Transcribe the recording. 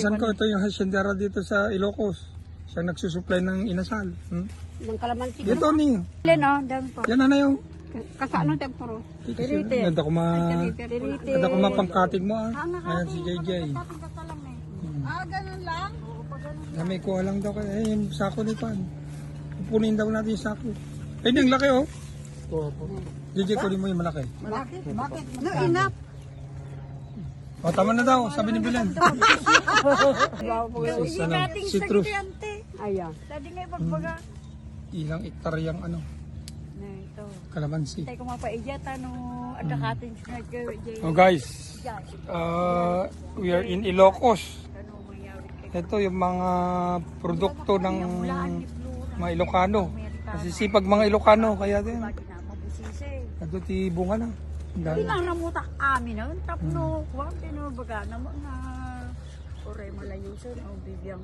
Saan ko ito yung hasyendera dito sa Ilocos. Siya nagsusupply ng inasal. Ng kalamansi. Dito ni. Ilan o, dami po. Yan na yung. Kasano dami po. Ganda ko mapangkating mo ah. Ayan si JJ. Ganun lang? May kuha lang daw kaya yung sako ni Pan. Pupunin daw natin yung sako. Ay, yung laki oh. JJ, kunin mo yung malaki. Bakit? No, enough. O, tama na daw, sabi ni Bilen. Citrus. Ayan. Tadi nga ipagbaga. Ilang ektaryang ano, Na ito. kalamansi. Tayo kumapaijat ano adakatin sa Jay. Oh guys, we are in Ilocos. Ano mayawit kay Ito yung mga produkto ng mga Ilocano. Kasi sipag mga Ilocano, kaya din. na mabusisi. Ito ti bunga na. Ang dami. Pinaramutak amin na tapno kuwan pino baga na mga ore malayo sa o bibiyang